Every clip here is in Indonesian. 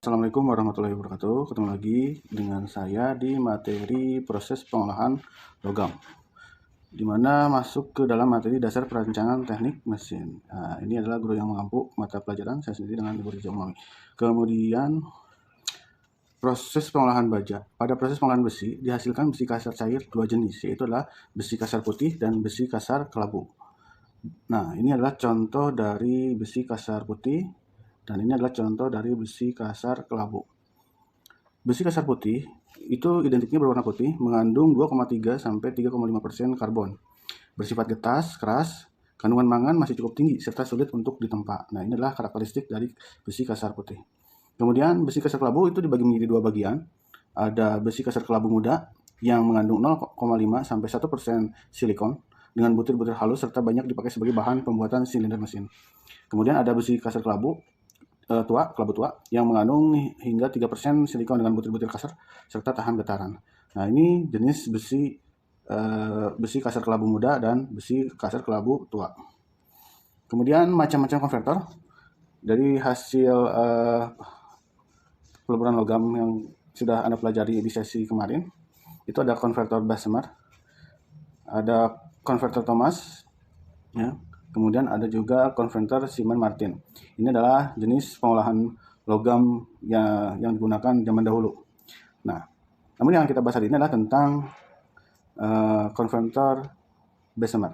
Assalamualaikum warahmatullahi wabarakatuh. Ketemu lagi dengan saya di materi proses pengolahan logam, di mana masuk ke dalam materi dasar perancangan teknik mesin. Nah, ini adalah guru yang mengampu mata pelajaran saya sendiri dengan Ibu Rizal Umawi. Kemudian proses pengolahan baja. Pada proses pengolahan besi dihasilkan besi kasar cair dua jenis, yaitu adalah besi kasar putih dan besi kasar kelabu. Nah, ini adalah contoh dari besi kasar putih dan ini adalah contoh dari besi kasar kelabu. Besi kasar putih itu identiknya berwarna putih, mengandung 2,3 sampai 3,5% karbon. Bersifat getas, keras, kandungan mangan masih cukup tinggi serta sulit untuk ditempa. Nah, ini adalah karakteristik dari besi kasar putih. Kemudian besi kasar kelabu itu dibagi menjadi dua bagian. Ada besi kasar kelabu muda yang mengandung 0,5 sampai 1% silikon dengan butir-butir halus serta banyak dipakai sebagai bahan pembuatan silinder mesin. Kemudian ada besi kasar kelabu kelabu tua yang mengandung hingga 3% silikon dengan butir-butir kasar serta tahan getaran. Nah, ini jenis besi kasar kelabu muda dan besi kasar kelabu tua. Kemudian macam-macam konverter dari hasil peleburan logam yang sudah Anda pelajari di sesi kemarin. Itu ada konverter Bessemer, ada konverter Thomas, ya. Kemudian ada juga konverter Siemens Martin. Ini adalah jenis pengolahan logam yang digunakan zaman dahulu. Nah, namun yang kita bahas hari ini adalah tentang konverter Bessemer,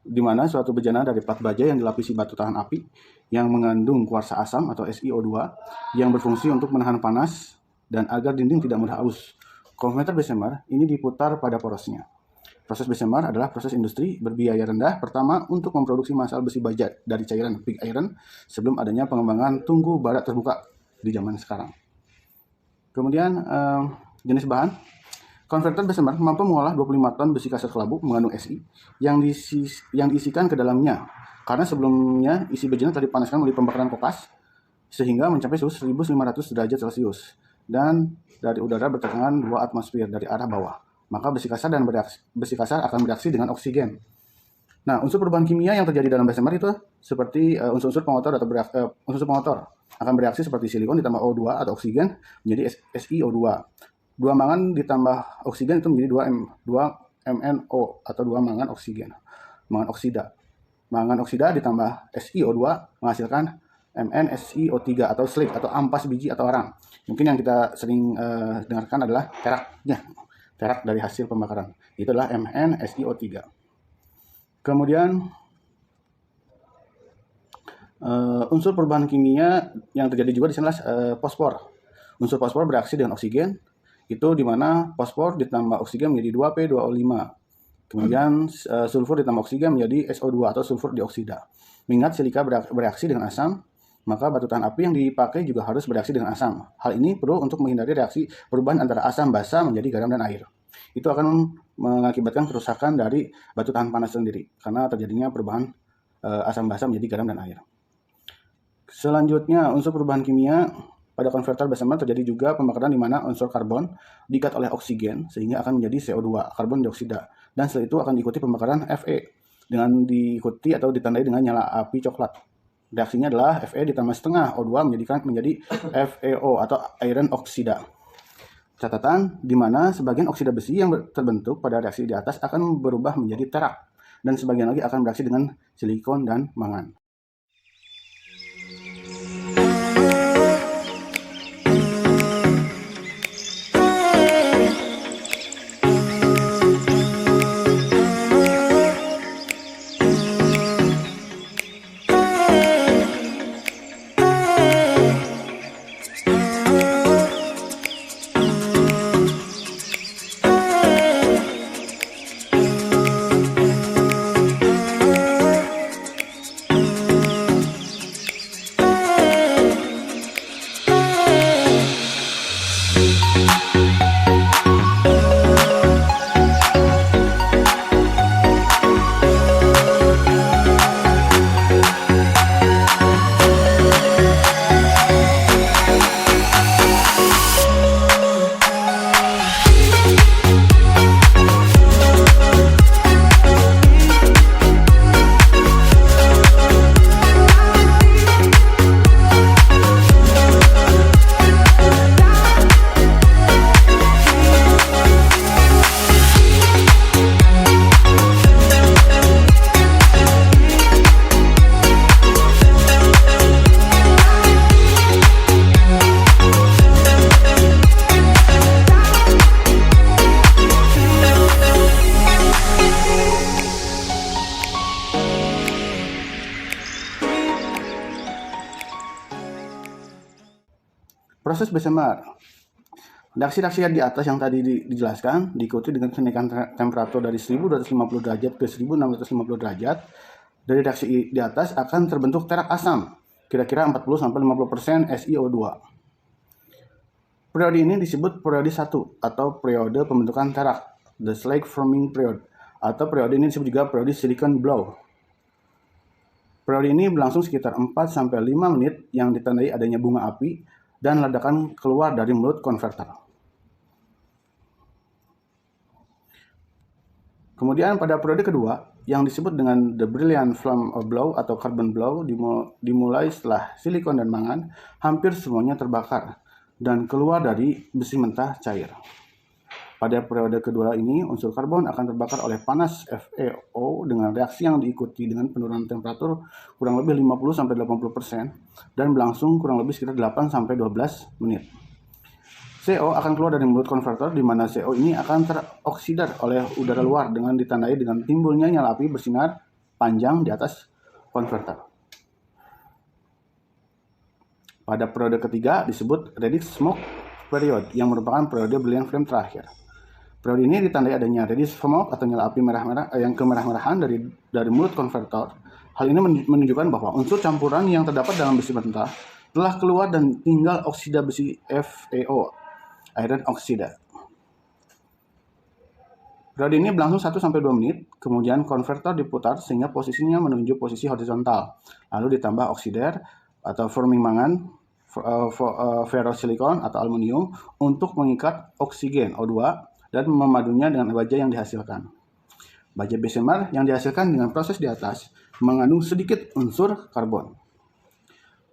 di mana suatu bejana dari plat baja yang dilapisi batu tahan api yang mengandung kuarsa asam atau SiO2 yang berfungsi untuk menahan panas dan agar dinding tidak mudah aus. Konverter Bessemer ini diputar pada porosnya. Proses Bessemer adalah proses industri berbiaya rendah pertama untuk memproduksi masal besi baja dari cairan pig iron sebelum adanya pengembangan tunggu barat terbuka di zaman sekarang. Kemudian jenis bahan. Konverter Bessemer mampu mengolah 25 ton besi kasar kelabu mengandung Si yang diisikan ke dalamnya karena sebelumnya isi bejana telah dipanaskan melalui pembakaran kokas sehingga mencapai suhu 1500 derajat Celcius dan dari udara bertekanan 2 atmosfer dari arah bawah. Maka besi kasar akan bereaksi dengan oksigen. Nah, unsur perubahan kimia yang terjadi dalam Bessemer itu seperti unsur-unsur pengotor unsur pengotor akan bereaksi seperti silikon ditambah O2 atau oksigen menjadi SiO2. 2 mangan ditambah oksigen itu menjadi 2 MnO atau 2 mangan oksigen. Mangan oksida. Mangan oksida ditambah SiO2 menghasilkan MnSiO3 atau slag atau ampas biji atau arang. Mungkin yang kita sering dengarkan adalah terak dari hasil pembakaran. Itu adalah MnSiO3. Kemudian unsur perubahan kimia yang terjadi juga di sana adalah fosfor. Unsur fosfor bereaksi dengan oksigen, itu di mana fosfor ditambah oksigen menjadi 2P2O5. Kemudian sulfur ditambah oksigen menjadi SO2 atau sulfur dioksida. Mengingat silika bereaksi dengan asam, maka batu tahan api yang dipakai juga harus bereaksi dengan asam. Hal ini perlu untuk menghindari reaksi perubahan antara asam basa menjadi garam dan air. Itu akan mengakibatkan kerusakan dari batu tahan panas sendiri karena terjadinya perubahan asam basa menjadi garam dan air. Selanjutnya, unsur perubahan kimia pada konverter Bessemer terjadi juga pembakaran di mana unsur karbon diikat oleh oksigen sehingga akan menjadi CO2, karbon dioksida. Dan setelah itu akan diikuti pembakaran Fe dengan diikuti atau ditandai dengan nyala api coklat. Reaksinya adalah Fe ditambah setengah O2 menjadi FeO atau iron oksida. Catatan di mana sebagian oksida besi yang terbentuk pada reaksi di atas akan berubah menjadi terak dan sebagian lagi akan bereaksi dengan silikon dan mangan. Proses Bessemer. Reaksi-reaksi di atas yang tadi dijelaskan diikuti dengan kenaikan temperatur dari 1250 derajat ke 1650 derajat. Dari reaksi di atas akan terbentuk terak asam, kira-kira 40-50% SiO2. Periode ini disebut periode 1 atau periode pembentukan terak, the slag forming period, atau periode ini disebut juga periode silicon blow. Periode ini berlangsung sekitar 4-5 menit yang ditandai adanya bunga api dan ledakan keluar dari mulut konverter. Kemudian pada periode kedua, yang disebut dengan the brilliant flame blow atau carbon blow, dimulai setelah silikon dan mangan hampir semuanya terbakar dan keluar dari besi mentah cair. Pada periode kedua ini, unsur karbon akan terbakar oleh panas FeO dengan reaksi yang diikuti dengan penurunan temperatur kurang lebih 50-80% dan berlangsung kurang lebih sekitar 8-12 menit. CO akan keluar dari mulut konverter, di mana CO ini akan teroksidir oleh udara luar dengan ditandai dengan timbulnya nyala api bersinar panjang di atas konverter. Pada periode ketiga disebut reddish smoke period yang merupakan periode brilliant flame terakhir. Periode ini ditandai adanya reddish smoke atau nyala api merah-merah yang kemerah-merahan dari mulut konverter. Hal ini menunjukkan bahwa unsur campuran yang terdapat dalam besi mentah telah keluar dan tinggal oksida besi FeO, iron oxide. Periode ini berlangsung 1-2 menit, kemudian konverter diputar sehingga posisinya menuju posisi horizontal. Lalu ditambah oksider atau forming mangan, ferrosilikon atau aluminium untuk mengikat oksigen O2 dan memadunya dengan baja yang dihasilkan. Baja Bessemer yang dihasilkan dengan proses di atas mengandung sedikit unsur karbon.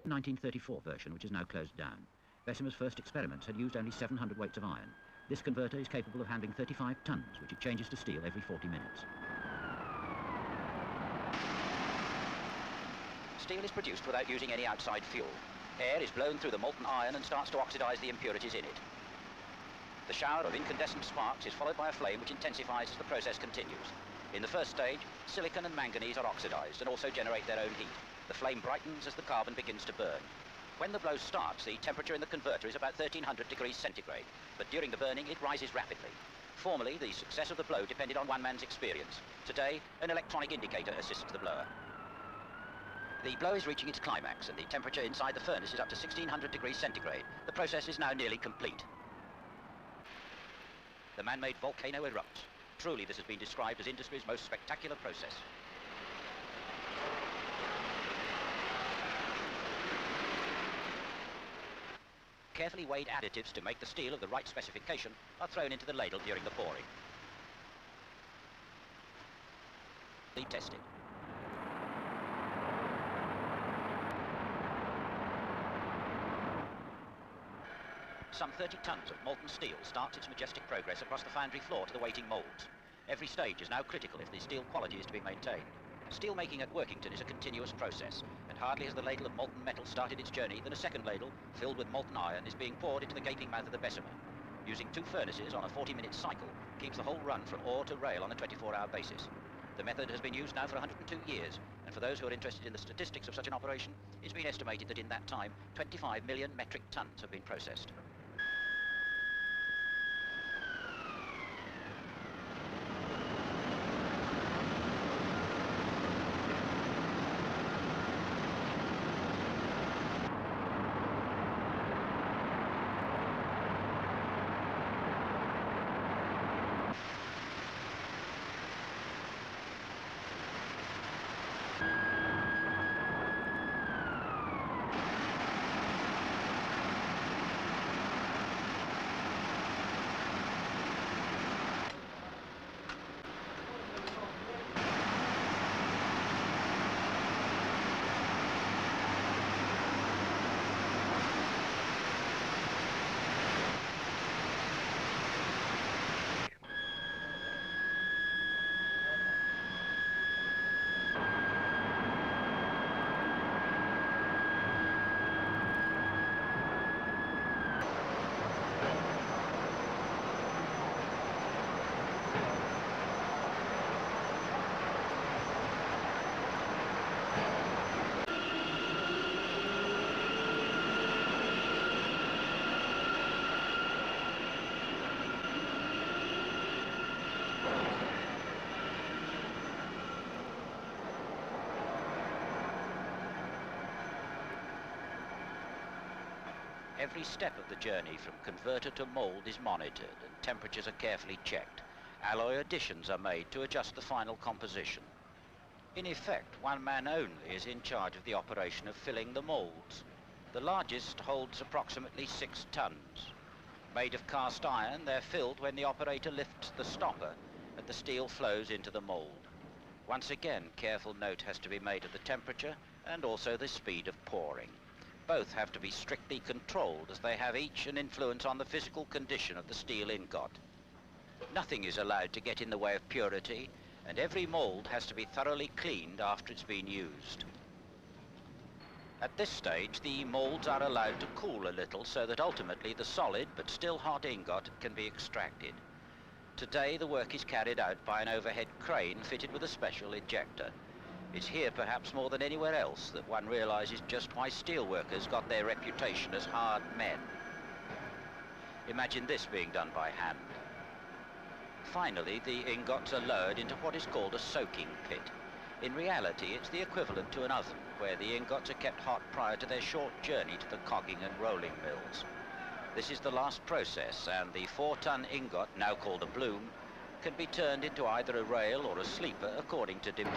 1934 version, which is now closed down. Bessemer's first experiments had used only 700 weights of iron. This converter is capable of handling 35 tons, which it changes to steel every 40 minutes. Steel is produced without using any outside fuel. Air is blown through the molten iron and starts to oxidize the impurities in it. The shower of incandescent sparks is followed by a flame which intensifies as the process continues. In the first stage, silicon and manganese are oxidized and also generate their own heat. The flame brightens as the carbon begins to burn. When the blow starts, the temperature in the converter is about 1300 degrees centigrade, but during the burning it rises rapidly. Formerly, the success of the blow depended on one man's experience. Today, an electronic indicator assists the blower. The blow is reaching its climax, and the temperature inside the furnace is up to 1600 degrees centigrade. The process is now nearly complete. The man-made volcano erupts. Truly, this has been described as industry's most spectacular process. Carefully weighed additives to make the steel of the right specification are thrown into the ladle during the pouring. Tested. Some 30 tons of molten steel starts its majestic progress across the foundry floor to the waiting molds. Every stage is now critical if the steel quality is to be maintained. Steel making at Workington is a continuous process, and hardly has the ladle of molten metal started its journey than a second ladle, filled with molten iron, is being poured into the gaping mouth of the Bessemer. Using 2 furnaces on a 40-minute cycle keeps the whole run from ore to rail on a 24-hour basis. The method has been used now for 102 years, and for those who are interested in the statistics of such an operation, it's been estimated that in that time, 25 million metric tons have been processed. Every step of the journey from converter to mold is monitored and temperatures are carefully checked. Alloy additions are made to adjust the final composition. In effect, one man only is in charge of the operation of filling the molds. The largest holds approximately 6 tons. Made of cast iron, they're filled when the operator lifts the stopper and the steel flows into the mold. Once again, careful note has to be made of the temperature and also the speed of pouring. Both have to be strictly controlled as they have each an influence on the physical condition of the steel ingot. Nothing is allowed to get in the way of purity, and every mold has to be thoroughly cleaned after it's been used. At this stage, the molds are allowed to cool a little so that ultimately the solid but still hot ingot can be extracted. Today, the work is carried out by an overhead crane fitted with a special ejector. It's here, perhaps more than anywhere else, that one realizes just why steelworkers got their reputation as hard men. Imagine this being done by hand. Finally, the ingots are lowered into what is called a soaking pit. In reality, it's the equivalent to an oven, where the ingots are kept hot prior to their short journey to the cogging and rolling mills. This is the last process, and the 4-ton ingot, now called a bloom, can be turned into either a rail or a sleeper according to demand.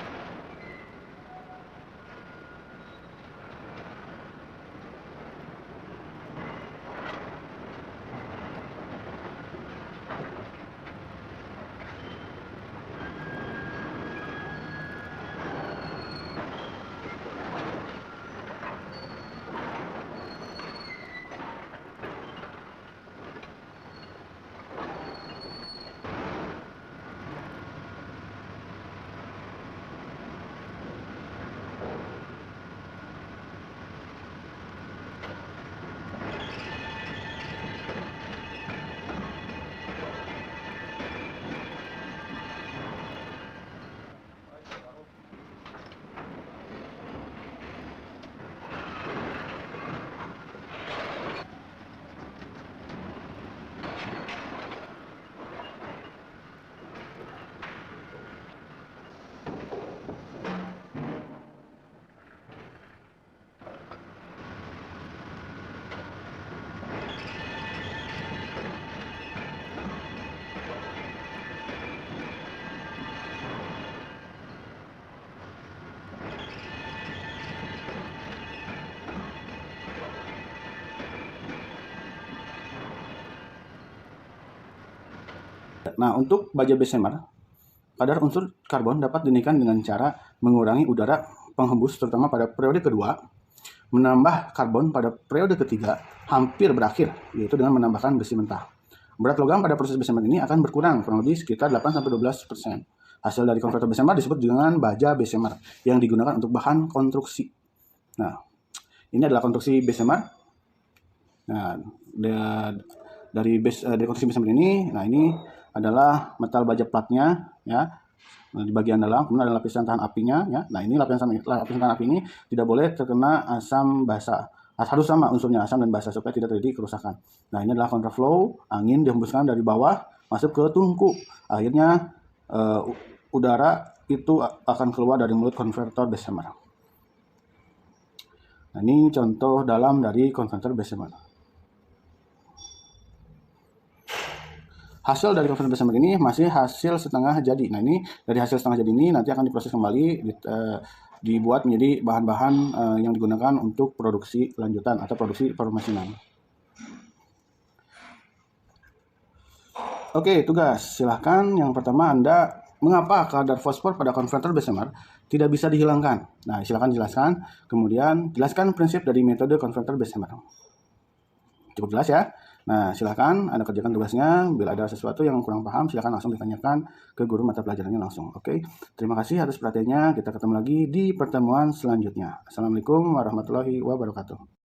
Nah, untuk baja Bessemer, kadar unsur karbon dapat dinaikkan dengan cara mengurangi udara penghembus terutama pada periode kedua, menambah karbon pada periode ketiga hampir berakhir, yaitu dengan menambahkan besi mentah. Berat logam pada proses Bessemer ini akan berkurang kurang lebih sekitar 8-12%. Hasil dari konverter Bessemer disebut dengan baja Bessemer yang digunakan untuk bahan konstruksi. Nah, ini adalah konstruksi Bessemer. Nah, dari konstruksi Bessemer ini, nah ini adalah metal baja platnya, ya. Nah, di bagian dalam kemudian ada lapisan tahan apinya, ya. Nah, ini lapisan tahan api ini tidak boleh terkena asam basa. Harus sama unsurnya asam dan basa supaya tidak terjadi kerusakan. Nah, ini adalah contraflow, angin dihembuskan dari bawah masuk ke tungku. Akhirnya udara itu akan keluar dari mulut konverter Bessemer. Nah, ini contoh dalam dari konverter Bessemer. Hasil dari konverter Bessemer ini masih hasil setengah jadi. Nah, ini dari hasil setengah jadi ini nanti akan diproses kembali, dibuat menjadi bahan-bahan yang digunakan untuk produksi lanjutan atau produksi permesinan. Oke, tugas. Silahkan yang pertama Anda, mengapa kadar fosfor pada konverter Bessemer tidak bisa dihilangkan? Nah, silahkan jelaskan. Kemudian jelaskan prinsip dari metode konverter Bessemer. Cukup jelas ya? Nah, silakan Anda kerjakan tugasnya. Bila ada sesuatu yang kurang paham, silakan langsung ditanyakan ke guru mata pelajarannya langsung. Oke, terima kasih atas perhatiannya. Kita ketemu lagi di pertemuan selanjutnya. Assalamualaikum warahmatullahi wabarakatuh.